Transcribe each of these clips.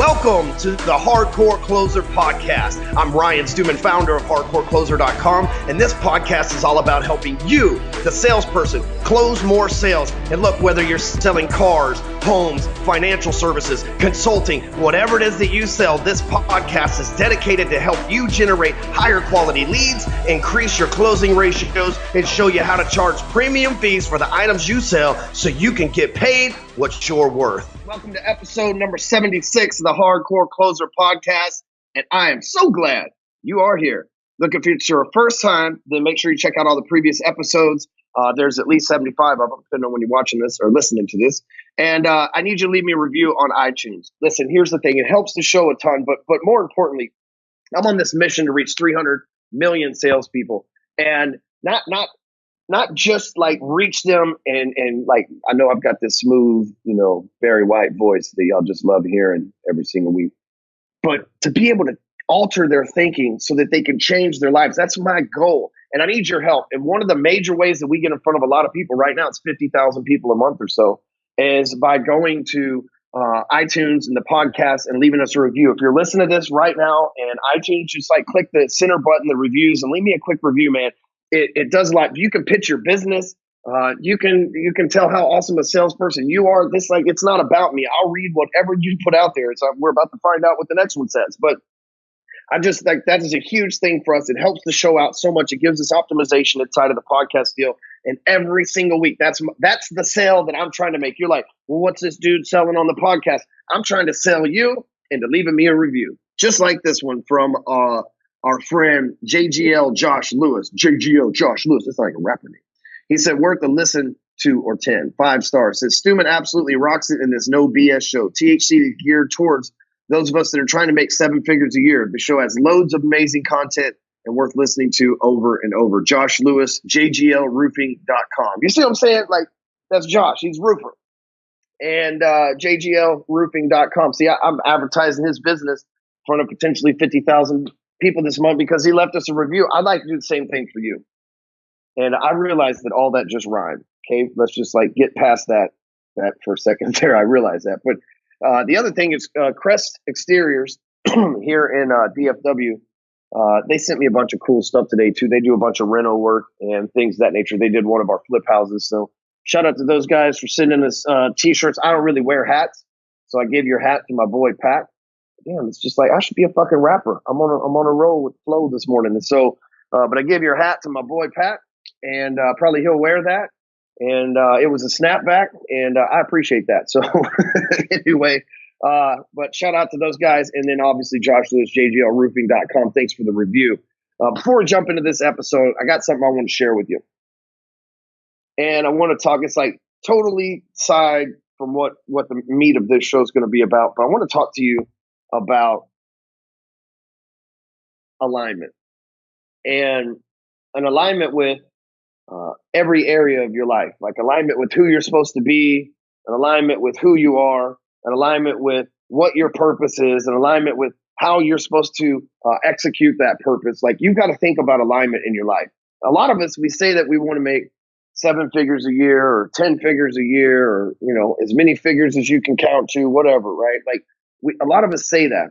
Welcome to the Hardcore Closer Podcast. I'm Ryan Stewman, founder of HardcoreCloser.com, and this podcast is all about helping you, the salesperson, close more sales. And look, whether you're selling cars, homes, financial services, consulting, whatever it is that you sell, this podcast is dedicated to help you generate higher quality leads, increase your closing ratios, and show you how to charge premium fees for the items you sell so you can get paid what you're worth. Welcome to episode number 76 of the Hardcore Closer Podcast, and I am so glad you are here. Look, if it's your first time, then make sure you check out all the previous episodes. There's at least 75 of them, depending on when you're watching this or listening to this. And I need you to leave me a review on iTunes. Listen, here's the thing. It helps the show a ton, but more importantly, I'm on this mission to reach 300 million salespeople. And not just like reach them and like, I know I've got this smooth, Barry White voice that y'all just love hearing every single week, but to be able to alter their thinking so that they can change their lives. That's my goal. And I need your help. And one of the major ways that we get in front of a lot of people right now, it's 50,000 people a month or so, is by going to iTunes and the podcast and leaving us a review. If you're listening to this right now and iTunes, just like click the center button, the reviews, and leave me a quick review, man. It does a lot. You can pitch your business. You can tell how awesome a salesperson you are. It's not about me. I'll read whatever you put out there. We're about to find out what the next one says. But I just like that is a huge thing for us. It helps the show out so much. It gives us optimization inside of the podcast deal. And every single week, that's the sale that I'm trying to make. You're like, well, what's this dude selling on the podcast? I'm trying to sell you into leaving me a review, just like this one from our friend JGL Josh Lewis. JGL Josh Lewis. That's like a rapper name. He said, worth a listen to or 10. 5 stars. Says, Stewman absolutely rocks it in this no BS show. THC is geared towards those of us that are trying to make 7 figures a year. The show has loads of amazing content and worth listening to over and over. Josh Lewis, JGLroofing.com. You see what I'm saying? Like, that's Josh. He's roofer. And JGLroofing.com. See, I'm advertising his business in front of potentially 50,000 people this month because he left us a review. I'd like to do the same thing for you. And I realized that all that just rhymed. Okay, let's just like get past that for a second there. I realized that. But the other thing is Crest Exteriors here in DFW. They sent me a bunch of cool stuff today too. They do a bunch of reno work and things of that nature. They did one of our flip houses. So shout out to those guys for sending us t-shirts. I don't really wear hats, so I gave your hat to my boy Pat. Damn, it's just like I should be a fucking rapper. I'm on a roll with flow this morning. And so, but I gave your hat to my boy Pat, and probably he'll wear that. And it was a snapback, and I appreciate that. So anyway, but shout out to those guys, and then obviously Josh Lewis, JGLroofing.com. Thanks for the review. Before we jump into this episode, I got something I want to share with you, and I want to talk. It's like totally side from what the meat of this show is going to be about, but I want to talk to you about alignment and an alignment with every area of your life, like alignment with who you're supposed to be, an alignment with who you are, an alignment with what your purpose is, an alignment with how you're supposed to execute that purpose. Like you've got to think about alignment in your life. A lot of us, we say that we want to make 7 figures a year or 10 figures a year, or, as many figures as you can count to, whatever, right? Like a lot of us say that,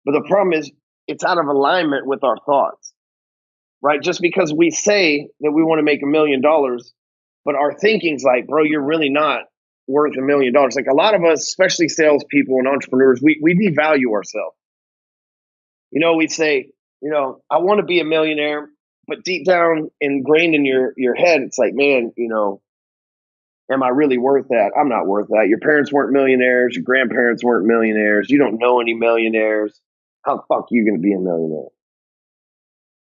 but the problem is it's out of alignment with our thoughts. Right? Just because we say that we want to make $1 million, but our thinking's like, bro, you're really not worth $1 million. Like a lot of us, especially salespeople and entrepreneurs, we devalue ourselves. We say, I want to be a millionaire, but deep down ingrained in your head, it's like, man, am I really worth that? I'm not worth that. Your parents weren't millionaires. Your grandparents weren't millionaires. You don't know any millionaires. How the fuck are you going to be a millionaire?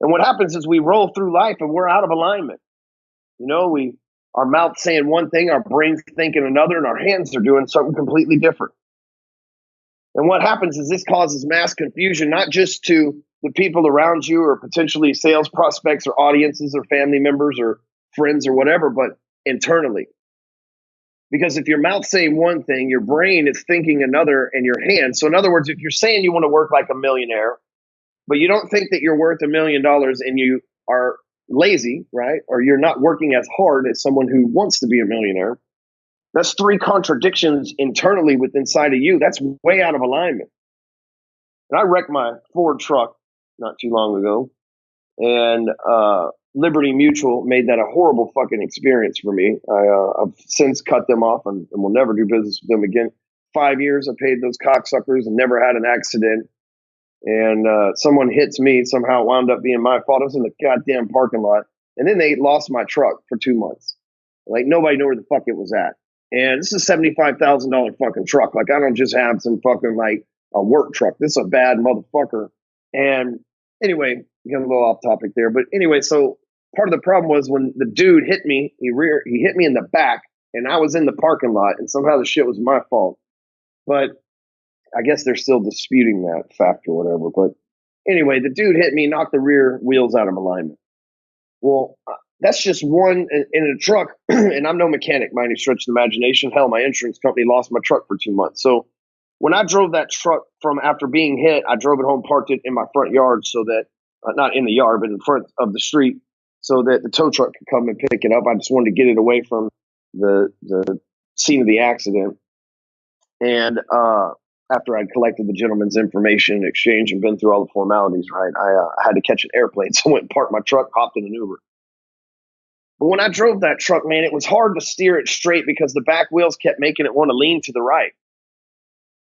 And what happens is we roll through life and we're out of alignment. Our mouth saying one thing, our brain's thinking another, and our hands are doing something completely different. And what happens is this causes mass confusion, not just to the people around you or potentially sales prospects or audiences or family members or friends or whatever, but internally. Because if your mouth's saying one thing, your brain is thinking another, and your hands. So in other words, if you're saying you want to work like a millionaire, but you don't think that you're worth $1 million and you are lazy, right? Or you're not working as hard as someone who wants to be a millionaire, That's three contradictions internally within inside of you. That's way out of alignment. And I wrecked my Ford truck not too long ago, and Liberty Mutual made that a horrible fucking experience for me. I've since cut them off and will never do business with them again. 5 years I paid those cocksuckers and never had an accident. And someone hits me, somehow it wound up being my fault. I was in the goddamn parking lot. And then they lost my truck for 2 months. Like, nobody knew where the fuck it was at. And this is a $75,000 fucking truck. Like, I don't just have some fucking, like, a work truck. This is a bad motherfucker. And anyway, getting a little off topic there. But anyway, so part of the problem was when the dude hit me, he hit me in the back, and I was in the parking lot, and somehow the shit was my fault. But I guess they're still disputing that fact or whatever. But anyway, the dude hit me, knocked the rear wheels out of alignment. Well, that's just one in a truck, and I'm no mechanic by any stretch of the imagination. Hell, my insurance company lost my truck for 2 months. So when I drove that truck from after being hit, I drove it home, parked it in my front yard so that, not in the yard, but in front of the street so that the tow truck could come and pick it up. I just wanted to get it away from the scene of the accident. And after I'd collected the gentleman's information, exchange, and been through all the formalities, right, I had to catch an airplane. So I went and parked my truck, hopped in an Uber. But when I drove that truck, man, it was hard to steer it straight because the back wheels kept making it want to lean to the right.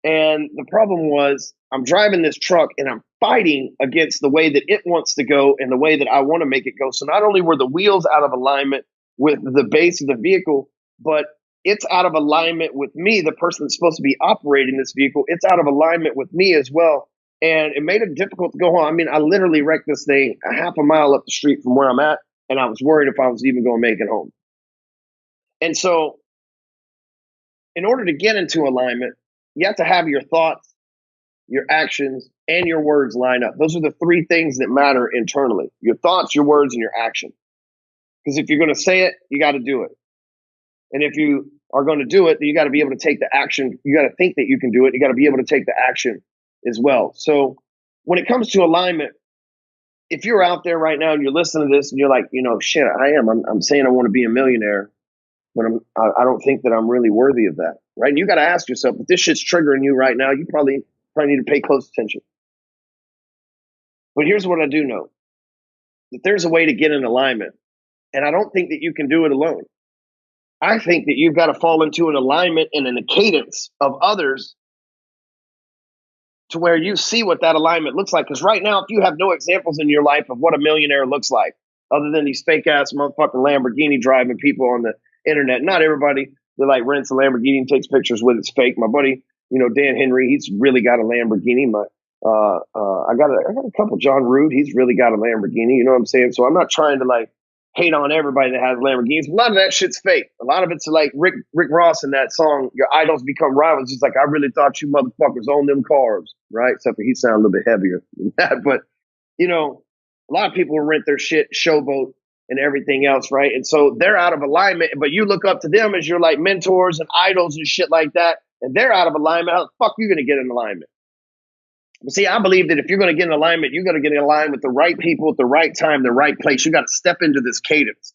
And the problem was I'm driving this truck and I'm fighting against the way that it wants to go and the way that I want to make it go. So not only were the wheels out of alignment with the base of the vehicle, but it's out of alignment with me, the person that's supposed to be operating this vehicle. It's out of alignment with me as well. And it made it difficult to go home. I mean, I literally wrecked this thing a half a mile up the street from where I'm at, and I was worried if I was even going to make it home. And so in order to get into alignment, you have to have your thoughts, your actions, and your words line up. Those are the three things that matter internally: your thoughts, your words, and your action. Because if you're going to say it, you got to do it. And if you are going to do it, then you got to be able to take the action. You got to think that you can do it. You got to be able to take the action as well. So when it comes to alignment, if you're out there right now and you're listening to this and you're like, shit, I'm saying I want to be a millionaire, but I don't think that I'm really worthy of that, right? And you got to ask yourself, if this shit's triggering you right now, you probably need to pay close attention. But here's what I do know: that there's a way to get in alignment, and I don't think that you can do it alone. I think that you've got to fall into an alignment and in a cadence of others to where you see what that alignment looks like. Because right now, if you have no examples in your life of what a millionaire looks like, other than these fake ass motherfucking Lamborghini driving people on the internet, not everybody that like rents a Lamborghini and takes pictures with it's fake. My buddy, Dan Henry, he's really got a Lamborghini. I got a couple. John Rood, he's really got a Lamborghini. You know what I'm saying? So I'm not trying to like hate on everybody that has Lamborghinis. A lot of that shit's fake. A lot of it's like Rick Ross in that song, "Your Idols Become Rivals." He's like, I really thought you motherfuckers owned them cars, right? Except for he sounded a little bit heavier than that. But, a lot of people rent their shit, showboat, and everything else, right? And so they're out of alignment, but you look up to them as your like mentors and idols and shit like that, and they're out of alignment. How the fuck are you going to get in alignment? But see, I believe that if you're going to get in alignment, you got to get in alignment with the right people at the right time, the right place. You got to step into this cadence.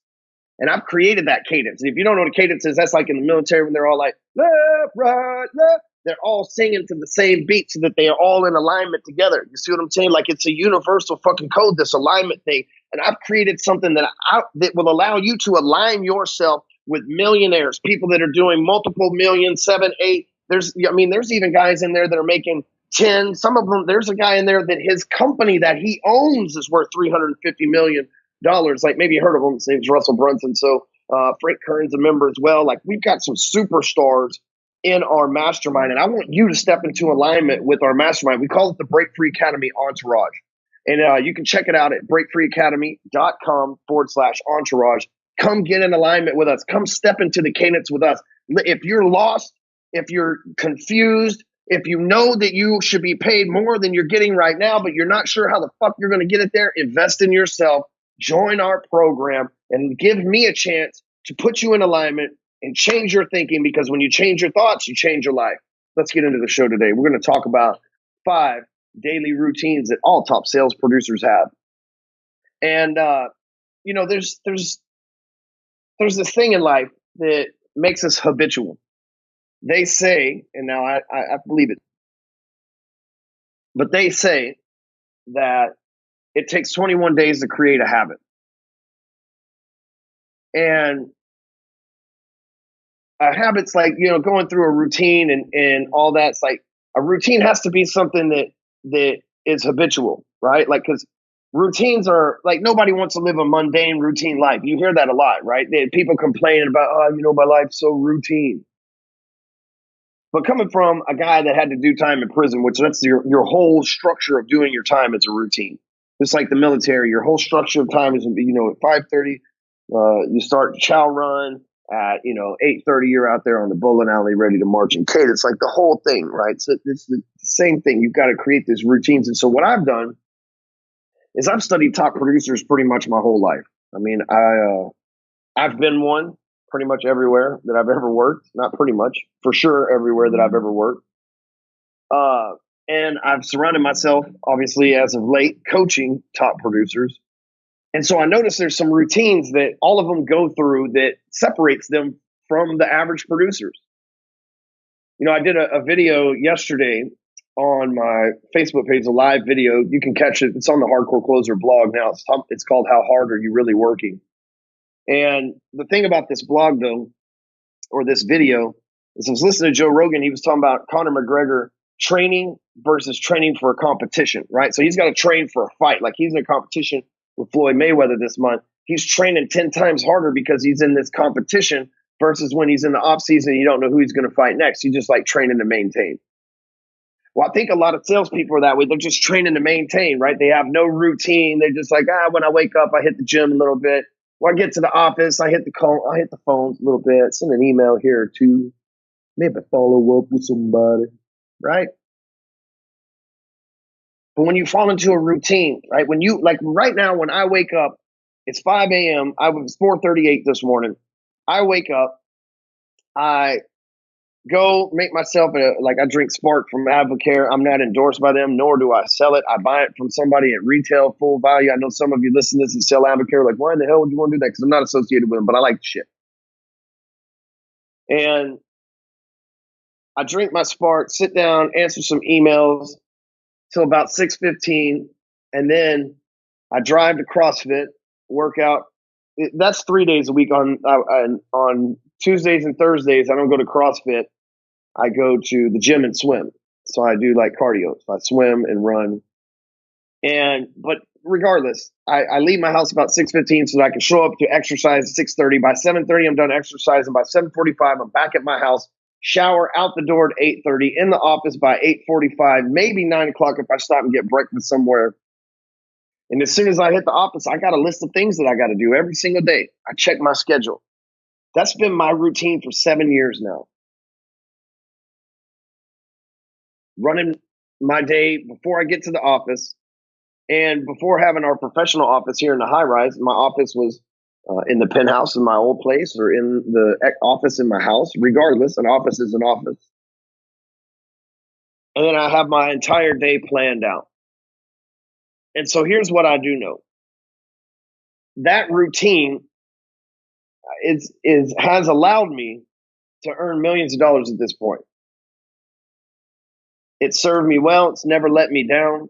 And I've created that cadence. And if you don't know what a cadence is, that's like in the military when they're all like, left, right, left. They're all singing to the same beat so that they are all in alignment together. You see what I'm saying? Like it's a universal fucking code, this alignment thing. And I've created something that will allow you to align yourself with millionaires, people that are doing multiple millions, 7, 8. There's even guys in there that are making 10. Some of them, there's a guy in there that his company that he owns is worth $350 million. Like maybe you heard of him. His name's Russell Brunson. So Frank Kern's a member as well. Like we've got some superstars in our mastermind, and I want you to step into alignment with our mastermind. We call it the Break Free Academy Entourage. And you can check it out at breakfreeacademy.com/entourage. Come get in alignment with us. Come step into the cadence with us. If you're lost, if you're confused, if you know that you should be paid more than you're getting right now, but you're not sure how the fuck you're going to get it there, invest in yourself, join our program, and give me a chance to put you in alignment and change your thinking, because when you change your thoughts, you change your life. Let's get into the show today. We're going to talk about 5 daily routines that all top sales producers have. And, there's this thing in life that makes us habitual. They say, and now I believe it, but they say that it takes 21 days to create a habit. And a habit's like, going through a routine and all that. It's like a routine has to be something that is habitual, right? Like, because routines are like, nobody wants to live a mundane routine life. You hear that a lot, right? People complaining about, my life's so routine. But coming from a guy that had to do time in prison, which that's your whole structure of doing your time is a routine. Just like the military, your whole structure of time is, at 5:30, you start the chow run. At 8:30, you're out there on the bowling alley ready to march in Kate. It's like the whole thing, right? So it's the same thing. You've got to create these routines. And so what I've done is I've studied top producers pretty much my whole life. I mean, I've been one pretty much everywhere that I've ever worked. Not pretty much, for sure, everywhere that I've ever worked. And I've surrounded myself, obviously, as of late, coaching top producers. And so I noticed there's some routines that all of them go through that separates them from the average producers. I did a video yesterday on my Facebook page, a live video. You can catch it. It's on the Hardcore Closer blog now. It's called How Hard Are You Really Working? And the thing about this blog, though, or this video, is I was listening to Joe Rogan. He was talking about Conor McGregor training versus training for a competition, right? So he's got to train for a fight. Like, he's in a competition with Floyd Mayweather this month. He's training 10 times harder because he's in this competition versus when he's in the off season, you don't know who he's going to fight next. You just like training to maintain. Well, I think a lot of salespeople are that way. They're just training to maintain, right? They have no routine. They're just like, when I wake up, I hit the gym a little bit. When I get to the office, I hit the phones a little bit, send an email here or two, maybe follow up with somebody, right? But when you fall into a routine, right? When you, like right now, when I wake up, it's 5 a.m. I was 4:38 this morning. I wake up, I go make myself I drink Spark from Advocare. I'm not endorsed by them, nor do I sell it. I buy it from somebody at retail, full value. I know some of you listen to this and sell Advocare. Like, why in the hell would you want to do that? Because I'm not associated with them, but I like the shit. And I drink my Spark, sit down, answer some emails till about 6:15, and then I drive to CrossFit, work out. That's 3 days a week. On Tuesdays and Thursdays, I don't go to CrossFit. I go to the gym and swim. So I do like cardio. So I swim and run. But regardless, I leave my house about 6:15 so that I can show up to exercise at 6:30. By 7:30, I'm done exercising. By 7:45, I'm back at my house, shower, out the door at 8:30, in the office by 8:45, maybe 9 o'clock if I stop and get breakfast somewhere. And as soon as I hit the office, I got a list of things that I got to do every single day. I check my schedule. That's been my routine for 7 years now. Running my day before I get to the office, and before having our professional office here in the high rise, my office was in the penthouse in my old place or in the office in my house. Regardless, an office is an office. And then I have my entire day planned out. And so here's what I do know. That routine has allowed me to earn millions of dollars at this point. It served me well. It's never let me down.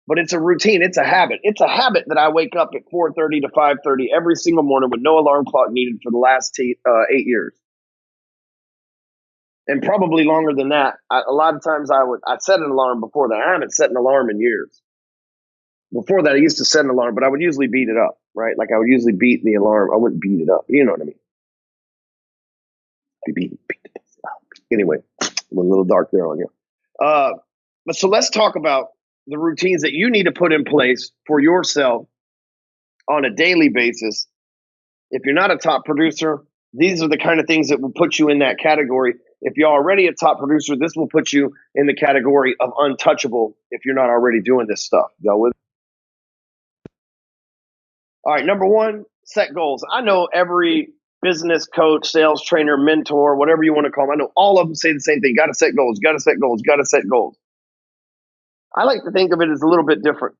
But it's a routine. It's a habit. It's a habit that I wake up at 4:30 to 5:30 every single morning with no alarm clock needed for the last 8 years. And probably longer than that. A lot of times I'd set an alarm before that. I haven't set an alarm in years. Before that, I used to set an alarm, but I would usually beat it up, right? Like I would usually beat the alarm. I wouldn't beat it up. You know what I mean? Anyway, I'm a little dark there on you. But so let's talk about the routines that you need to put in place for yourself on a daily basis. If you're not a top producer, these are the kind of things that will put you in that category. If you're already a top producer, this will put you in the category of untouchable if you're not already doing this stuff. Y'all with? All right, number one, set goals. I know every business coach, sales trainer, mentor, whatever you want to call them, I know all of them say the same thing. Got to set goals, got to set goals, got to set goals. I like to think of it as a little bit different.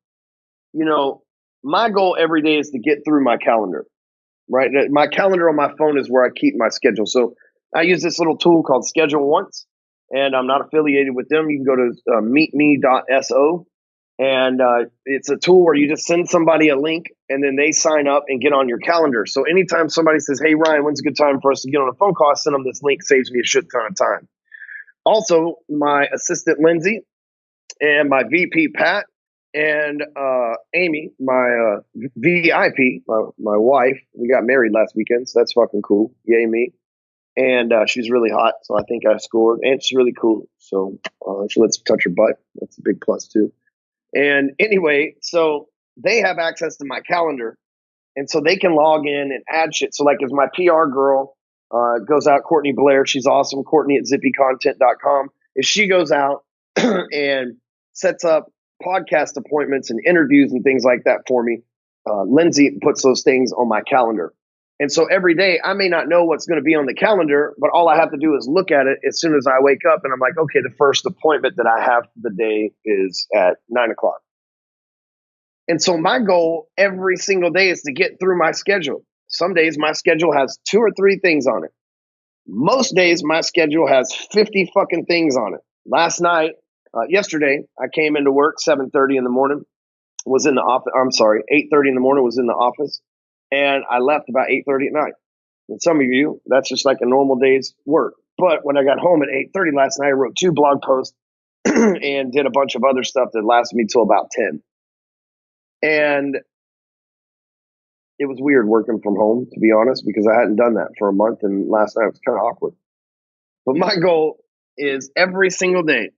My goal every day is to get through my calendar, right? My calendar on my phone is where I keep my schedule. So I use this little tool called Schedule Once, and I'm not affiliated with them. You can go to meetme.so, and it's a tool where you just send somebody a link, and then they sign up and get on your calendar. So anytime somebody says, "Hey Ryan, when's a good time for us to get on a phone call?" I send them this link. Saves me a shit ton of time. Also, my assistant Lindsay and my VP Pat and Amy, my VIP, my wife. We got married last weekend, so that's fucking cool. Yay me! And she's really hot, so I think I scored. And she's really cool, so she lets me touch her butt. That's a big plus too. And anyway, so they have access to my calendar, and so they can log in and add shit. So like, as my PR girl goes out, Courtney Blair, she's awesome. Courtney at zippycontent.com. If she goes out and sets up podcast appointments and interviews and things like that for me, Lindsay puts those things on my calendar. And so every day, I may not know what's going to be on the calendar, but all I have to do is look at it as soon as I wake up, and I'm like, okay, the first appointment that I have for the day is at 9 o'clock. And so my goal every single day is to get through my schedule. Some days my schedule has 2 or 3 things on it. Most days my schedule has 50 fucking things on it. Yesterday, I came into work 7:30 in the morning, was in the office. I'm sorry, 8:30 in the morning, was in the office, and I left about 8:30 at night. And some of you, that's just like a normal day's work. But when I got home at 8:30 last night, I wrote 2 blog posts and did a bunch of other stuff that lasted me till about 10. And it was weird working from home, to be honest, because I hadn't done that for a month, and last night was kind of awkward. But my goal is every single day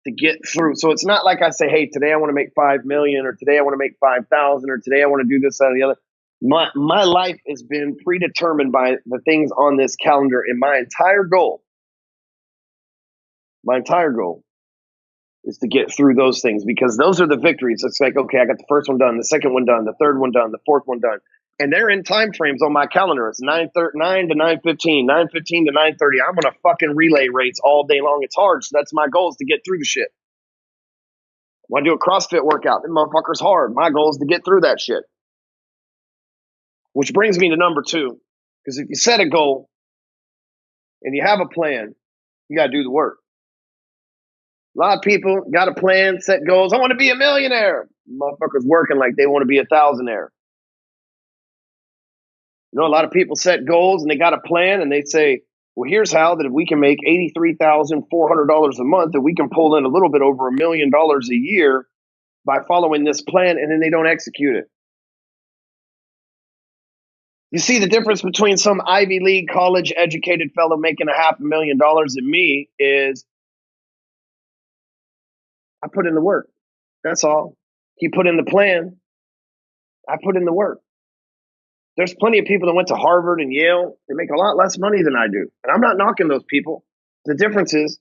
to get through. So it's not like I say, hey, today I want to make 5 million, or today I want to make 5,000, or today I want to do this, that, and the other. My life has been predetermined by the things on this calendar, and my entire goal is to get through those things, because those are the victories. It's like, okay, I got the first one done, the second one done, the third one done, the fourth one done. And they're in time frames on my calendar. It's 9 to 9:15, 9:15 to 9:30. I'm on a fucking relay race all day long. It's hard. So that's my goal, is to get through the shit. When I do a CrossFit workout, that motherfucker's hard. My goal is to get through that shit. Which brings me to number 2. Because if you set a goal and you have a plan, you got to do the work. A lot of people got a plan, set goals. I want to be a millionaire. Motherfuckers working like they want to be a thousandaire. You know, a lot of people set goals and they got a plan, and they say, well, here's how, that if we can make $83,400 a month, that we can pull in a little bit over $1 million a year by following this plan, and then they don't execute it. You see, the difference between some Ivy League college educated fellow making $500,000 and me is I put in the work. That's all. He put in the plan. I put in the work. There's plenty of people that went to Harvard and Yale. They make a lot less money than I do. And I'm not knocking those people. The difference is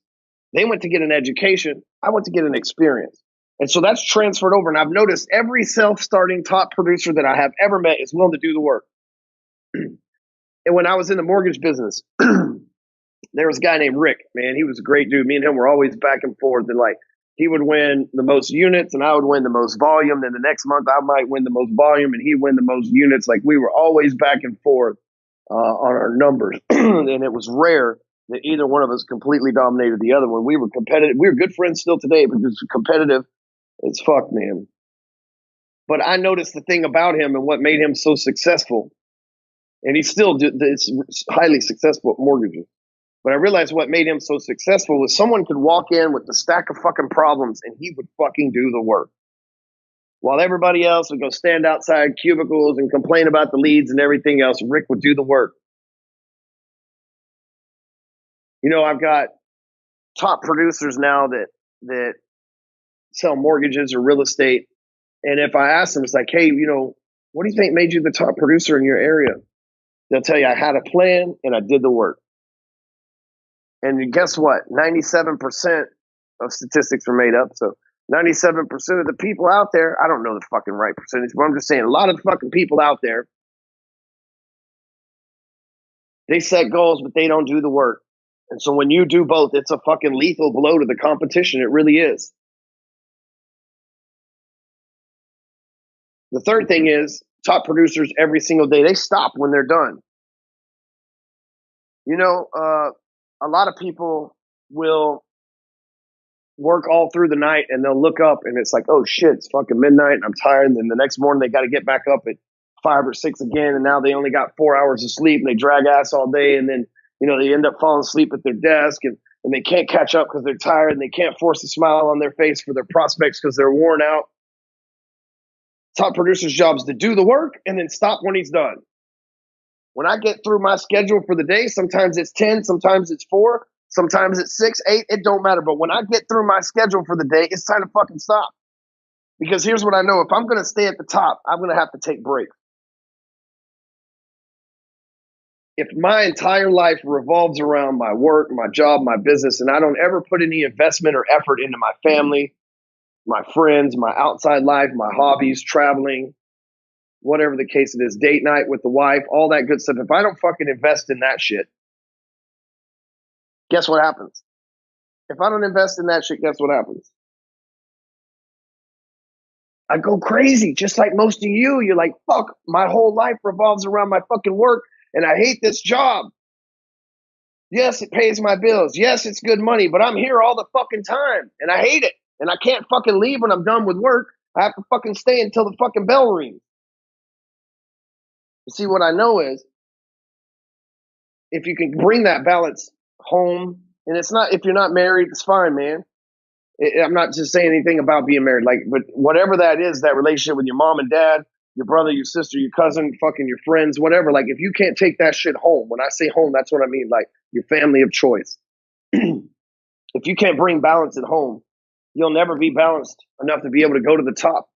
they went to get an education. I went to get an experience. And so that's transferred over. And I've noticed every self-starting top producer that I have ever met is willing to do the work. And when I was in the mortgage business, there was a guy named Rick. Man, he was a great dude. Me and him were always back and forth. And like, he would win the most units and I would win the most volume. Then the next month I might win the most volume and he'd win the most units. Like, we were always back and forth on our numbers. And it was rare that either one of us completely dominated the other one. We were competitive. We were good friends still today, but just competitive as fuck, man. But I noticed the thing about him and what made him so successful, and he's still highly successful at mortgages. But I realized what made him so successful was someone could walk in with a stack of fucking problems and he would fucking do the work. While everybody else would go stand outside cubicles and complain about the leads and everything else, Rick would do the work. You know, I've got top producers now that sell mortgages or real estate. And if I ask them, it's like, hey, you know, what do you think made you the top producer in your area? They'll tell you, I had a plan and I did the work. And guess what? 97% of statistics are made up. So 97% of the people out there, I don't know the fucking right percentage, but I'm just saying a lot of the fucking people out there, they set goals, but they don't do the work. And so when you do both, it's a fucking lethal blow to the competition. It really is. The third thing is top producers every single day, they stop when they're done. You know, a lot of people will work all through the night and they'll look up and it's like, oh shit, it's fucking midnight and I'm tired. And then the next morning they got to get back up at 5 or 6 again. And now they only got 4 hours of sleep and they drag ass all day. And then, you know, they end up falling asleep at their desk and they can't catch up because they're tired and they can't force a smile on their face for their prospects because they're worn out. Top producer's job is to do the work and then stop when he's done. When I get through my schedule for the day, sometimes it's 10, sometimes it's 4, sometimes it's 6, 8, it don't matter. But when I get through my schedule for the day, it's time to fucking stop. Because here's what I know. If I'm going to stay at the top, I'm going to have to take breaks. If my entire life revolves around my work, my job, my business, and I don't ever put any investment or effort into my family, my friends, my outside life, my hobbies, traveling, whatever the case it is, date night with the wife, all that good stuff. If I don't fucking invest in that shit, guess what happens? If I don't invest in that shit, guess what happens? I go crazy, just like most of you. You're like, fuck, my whole life revolves around my fucking work, and I hate this job. Yes, it pays my bills. Yes, it's good money, but I'm here all the fucking time, and I hate it. And I can't fucking leave when I'm done with work. I have to fucking stay until the fucking bell rings. See, what I know is if you can bring that balance home, and it's not, if you're not married, it's fine, man. I'm not just saying anything about being married, like, but whatever that is, that relationship with your mom and dad, your brother, your sister, your cousin, fucking your friends, whatever, like, if you can't take that shit home, when I say home, that's what I mean, like your family of choice. If you can't bring balance at home, you'll never be balanced enough to be able to go to the top.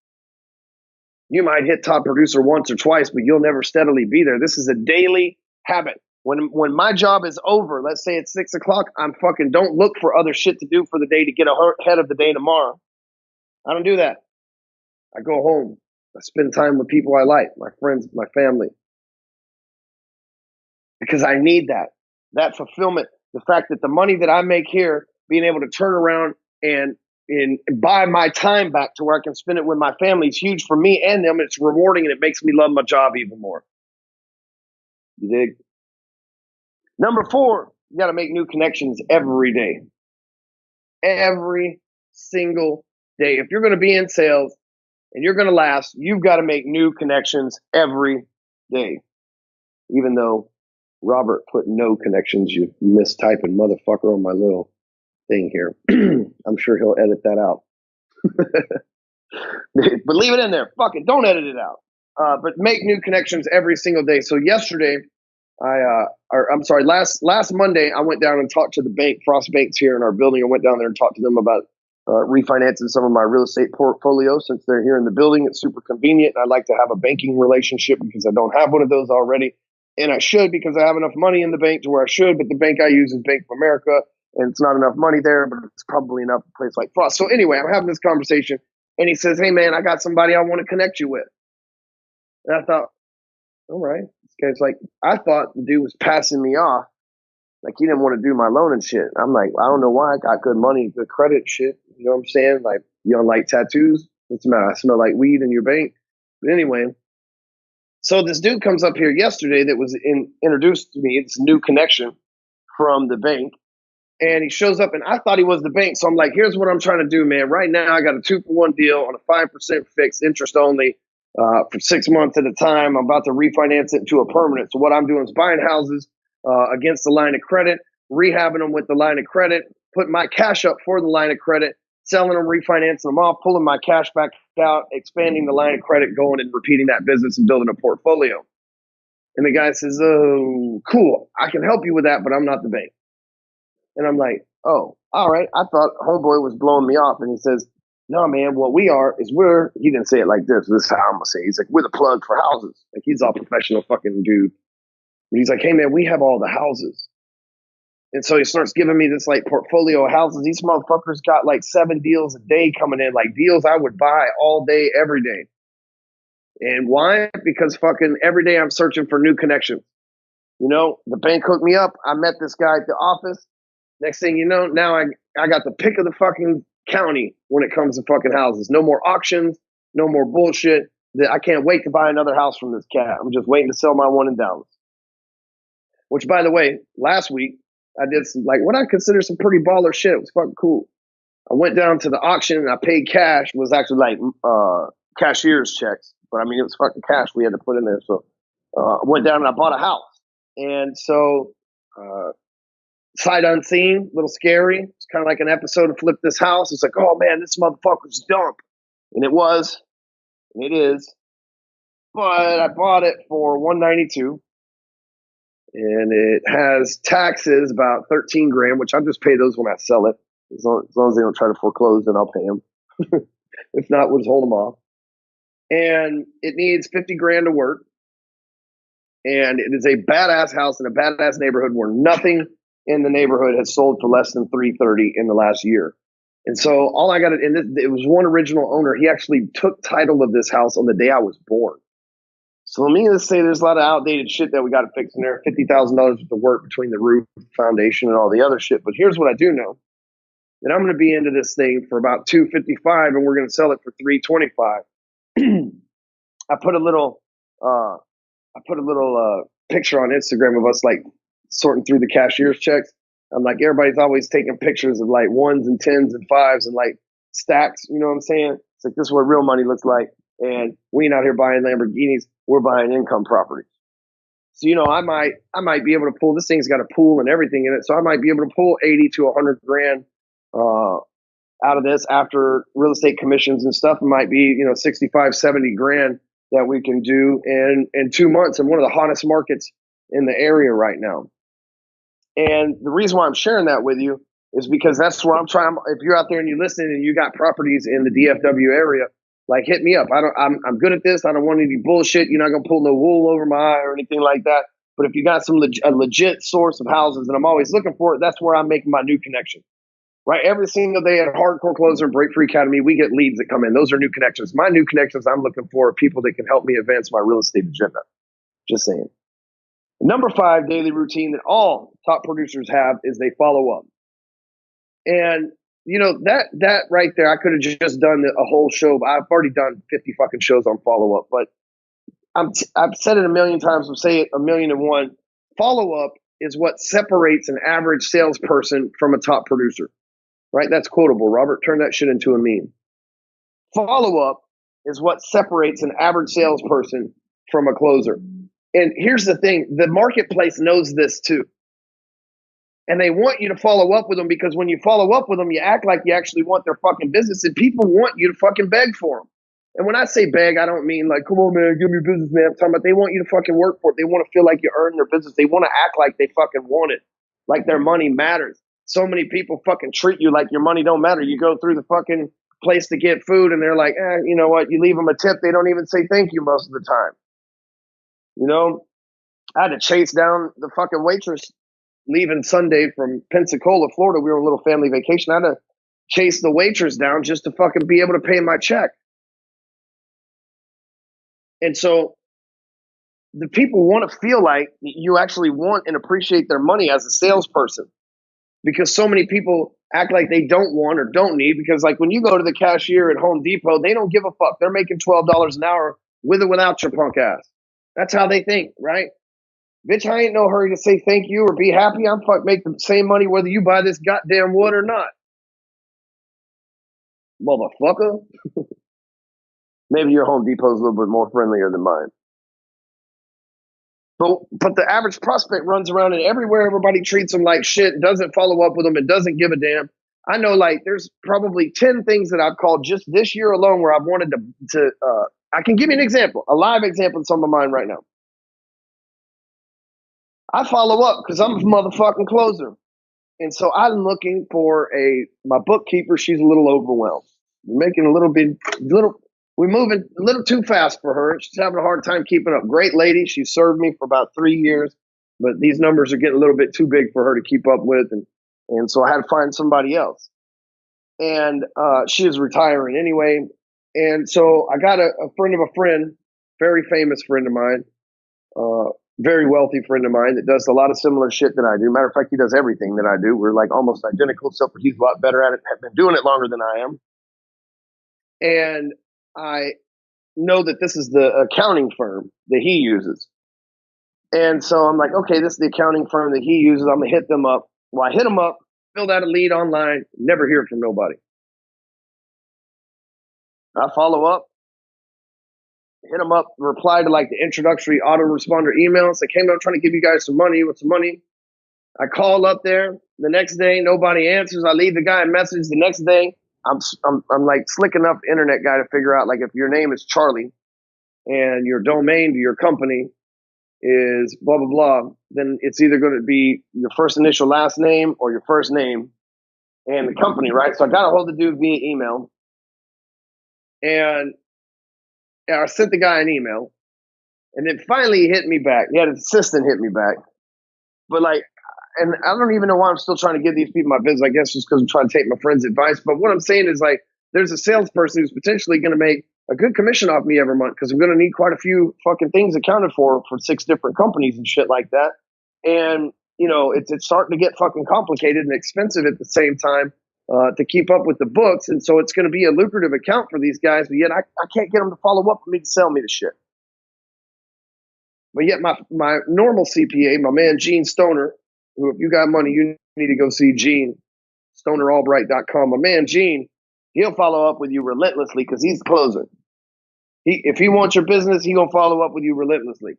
You might hit top producer once or twice, but you'll never steadily be there. This is a daily habit. When my job is over, let's say it's 6 o'clock, I'm fucking don't look for other shit to do for the day to get ahead of the day tomorrow. I don't do that. I go home. I spend time with people I like, my friends, my family. Because I need that fulfillment. The fact that the money that I make here, being able to turn around and buy my time back to where I can spend it with my family is huge for me and them. It's rewarding and it makes me love my job even more. You dig? Number 4, you got to make new connections every day. Every single day. If you're going to be in sales and you're going to last, you've got to make new connections every day. Even though Robert put no connections, you mistyping motherfucker on my little thing here. I'm sure he'll edit that out. But leave it in there. Fuck it. Don't edit it out. But make new connections every single day. So yesterday, last Monday, I went down and talked to the bank, Frost Banks here in our building. I went down there and talked to them about refinancing some of my real estate portfolio since they're here in the building. It's super convenient. I like to have a banking relationship because I don't have one of those already. And I should because I have enough money in the bank to where I should, but the bank I use is Bank of America, and it's not enough money there, but it's probably enough in a place like Frost. So anyway, I'm having this conversation, and he says, hey, man, I got somebody I want to connect you with. And I thought, all right. This guy's like, I thought the dude was passing me off. Like, he didn't want to do my loan and shit. I'm like, I don't know why. I got good money, good credit shit. You know what I'm saying? Like, you don't like tattoos? What's the matter? I smell like weed in your bank. But anyway, so this dude comes up here yesterday that was introduced to me. It's a new connection from the bank. And he shows up, and I thought he was the bank. So I'm like, here's what I'm trying to do, man. Right now, I got a 2-for-1 deal on a 5% fixed interest only for 6 months at a time. I'm about to refinance it to a permanent. So what I'm doing is buying houses against the line of credit, rehabbing them with the line of credit, putting my cash up for the line of credit, selling them, refinancing them off, pulling my cash back out, expanding the line of credit, going and repeating that business and building a portfolio. And the guy says, oh, cool. I can help you with that, but I'm not the bank. And I'm like, oh, all right. I thought homeboy was blowing me off. And he says, no, man, what we are is he didn't say it like this. This is how I'm going to say it. He's like, we're the plug for houses. Like, he's all professional fucking dude. And he's like, hey, man, we have all the houses. And so he starts giving me this like portfolio of houses. These motherfuckers got like 7 deals a day coming in, like deals I would buy all day, every day. And why? Because fucking every day I'm searching for new connections. You know, the bank hooked me up. I met this guy at the office. Next thing you know, now I got the pick of the fucking county when it comes to fucking houses. No more auctions, no more bullshit. I can't wait to buy another house from this cat. I'm just waiting to sell my one in Dallas. which by the way, last week I did some, like, what I consider some pretty baller shit. It was fucking cool. I went down to the auction and I paid cash. It was actually like cashier's checks, but I mean, it was fucking cash we had to put in there. So I went down and I bought a house. And so sight unseen, a little scary. It's kind of like an episode of Flip This House. It's like, oh man, this motherfucker's dump. And it was, and it is. But I bought it for $192. And it has taxes about 13 grand, which I'll just pay those when I sell it. As long as they don't try to foreclose, then I'll pay them. If not, we'll just hold them off. And it needs 50 grand to work. And it is a badass house in a badass neighborhood where nothing in the neighborhood has sold for less than 330 in the last year. And so all I got it, and it was one original owner. He actually took title of this house on the day I was born. So let me just say there's a lot of outdated shit that we got to fix in there. $50,000 worth of work between the roof, foundation, and all the other shit. But here's what I do know. That I'm going to be into this thing for about $255, and we're going to sell it for $325. I put a little picture on Instagram of us like sorting through the cashier's checks. I'm like, everybody's always taking pictures of like ones and tens and fives and like stacks. You know what I'm saying? It's like, this is what real money looks like. And we ain't out here buying Lamborghinis. We're buying income properties. So, you know, I might be able to pull, this thing's got a pool and everything in it. So I might be able to pull 80 to 100 grand out of this after real estate commissions and stuff. It might be, 65, 70 grand that we can do in 2 months in one of the hottest markets in the area right now. And the reason why I'm sharing that with you is because that's where I'm trying. If you're out there and you're listening and you got properties in the DFW area, like, hit me up. I'm good at this. I don't want any bullshit. You're not going to pull no wool over my eye or anything like that. But if you got a legit source of houses, and I'm always looking for it, that's where I'm making my new connection. Right? Every single day at Hardcore Closer and Break Free Academy, we get leads that come in. Those are new connections. My new connections I'm looking for are people that can help me advance my real estate agenda. Just saying. Number 5 daily routine that all top producers have is they follow up. And that right there, I could have just done a whole show. I've already done 50 fucking shows on follow up, but I've said it a million times. I'll say it 1,000,001. Follow up is what separates an average salesperson from a top producer. Right? That's quotable. Robert, turn that shit into a meme. Follow up is what separates an average salesperson from a closer. And here's the thing. The marketplace knows this too. And they want you to follow up with them because when you follow up with them, you act like you actually want their fucking business, and people want you to fucking beg for them. And when I say beg, I don't mean like, come on, man, give me your business, man. I'm talking about they want you to fucking work for it. They want to feel like you earn their business. They want to act like they fucking want it, like their money matters. So many people fucking treat you like your money don't matter. You go through the fucking place to get food and they're like, you know what? You leave them a tip. They don't even say thank you most of the time. I had to chase down the fucking waitress leaving Sunday from Pensacola, Florida. We were on a little family vacation. I had to chase the waitress down just to fucking be able to pay my check. And so the people want to feel like you actually want and appreciate their money as a salesperson. Because so many people act like they don't want or don't need, because like when you go to the cashier at Home Depot, they don't give a fuck. They're making $12 an hour with or without your punk ass. That's how they think, right? Bitch, I ain't no hurry to say thank you or be happy. I'm make the same money whether you buy this goddamn wood or not. Motherfucker. Maybe your Home Depot's a little bit more friendlier than mine. But the average prospect runs around and everywhere everybody treats them like shit, doesn't follow up with them, and doesn't give a damn. I know, like, there's probably 10 things that I've called just this year alone where I've wanted to I can give you an example, a live example that's on my mind right now. I follow up because I'm a motherfucking closer. And so I'm looking for my bookkeeper. She's a little overwhelmed. We're making we're moving a little too fast for her. She's having a hard time keeping up. Great lady. She served me for about 3 years, but these numbers are getting a little bit too big for her to keep up with. And so I had to find somebody else. And she is retiring anyway. And so I got a friend of a friend, very famous friend of mine, very wealthy friend of mine that does a lot of similar shit that I do. Matter of fact, he does everything that I do. We're like almost identical, except for he's a lot better at it, have been doing it longer than I am. And I know that this is the accounting firm that he uses. And so I'm like, okay, this is the accounting firm that he uses. I'm going to hit them up. Well, I hit them up, filled out a lead online, never hear from nobody. I follow up, hit them up, reply to like the introductory autoresponder emails. They came up trying to give you guys some money. What's some money? I call up there the next day, nobody answers. I leave the guy a message the next day. I'm like slick enough internet guy to figure out like if your name is Charlie and your domain to your company is blah, blah, blah, then it's either going to be your first initial last name or your first name and the company, right? So I got a hold of the dude via email and I sent the guy an email and then finally he hit me back. He had an assistant hit me back. But like, and I don't even know why I'm still trying to give these people my business. I guess just because I'm trying to take my friend's advice. But what I'm saying is like, there's a salesperson who's potentially going to make a good commission off me every month because I'm going to need quite a few fucking things accounted for 6 different companies and shit like that. And, you know, it's starting to get fucking complicated and expensive at the same time to keep up with the books. And so it's going to be a lucrative account for these guys. But yet I can't get them to follow up for me to sell me the shit. But yet my normal CPA, my man Gene Stoner, who if you got money, you need to go see Gene, stoneralbright.com. My man Gene, he'll follow up with you relentlessly because he's the closer. If he wants your business, he gonna follow up with you relentlessly.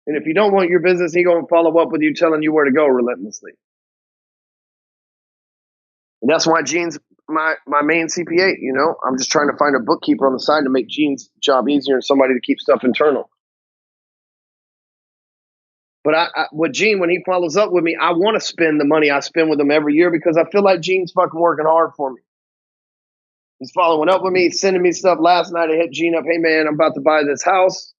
And if you don't want your business, he gonna follow up with you telling you where to go relentlessly. And that's why Gene's my main CPA, you know. I'm just trying to find a bookkeeper on the side to make Gene's job easier and somebody to keep stuff internal. But with Gene, when he follows up with me, I want to spend the money I spend with him every year because I feel like Gene's fucking working hard for me. He's following up with me, sending me stuff. Last night I hit Gene up, hey man, I'm about to buy this house.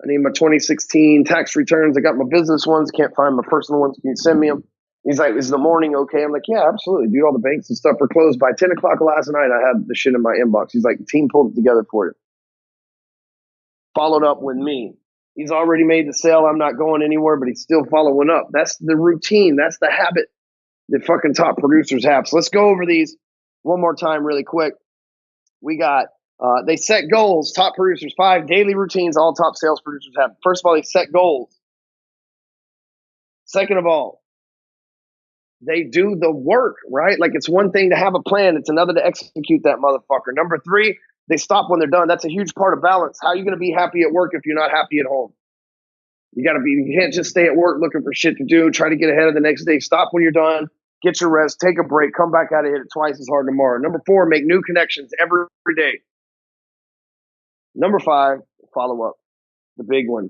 I need my 2016 tax returns. I got my business ones, can't find my personal ones. Can you send me them? He's like, is the morning okay? I'm like, yeah, absolutely. Dude, all the banks and stuff are closed. By 10 o'clock last night, I had the shit in my inbox. He's like, the team pulled it together for you. Followed up with me. He's already made the sale. I'm not going anywhere, but he's still following up. That's the routine. That's the habit that fucking top producers have. So let's go over these one more time really quick. We got, they set goals. Top producers, 5 daily routines all top sales producers have. First of all, they set goals. Second of all, they do the work, right? Like it's one thing to have a plan. It's another to execute that motherfucker. Number 3, they stop when they're done. That's a huge part of balance. How are you going to be happy at work if you're not happy at home? You can't just stay at work looking for shit to do, try to get ahead of the next day. Stop when you're done, get your rest, take a break, come back out and hit it twice as hard tomorrow. Number 4, make new connections every day. Number 5, follow up. The big one.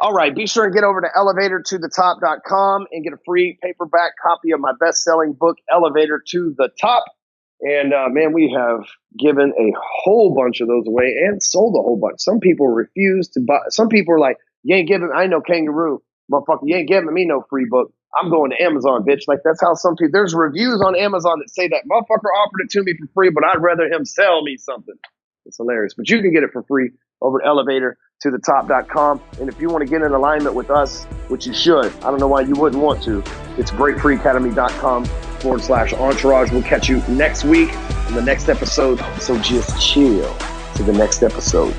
All right, be sure and get over to elevatortothetop.com and get a free paperback copy of my best-selling book, Elevator to the Top. And man, we have given a whole bunch of those away and sold a whole bunch. Some people refuse to buy. Some people are like, you ain't giving, I know kangaroo, motherfucker, you ain't giving me no free book. I'm going to Amazon, bitch. Like that's how some people, there's reviews on Amazon that say that motherfucker offered it to me for free, but I'd rather him sell me something. It's hilarious. But you can get it for free over at elevatortothetop.com. And if you want to get in alignment with us, which you should, I don't know why you wouldn't want to, it's breakfreeacademy.com/entourage. We'll catch you next week in the next episode. So just chill to the next episode.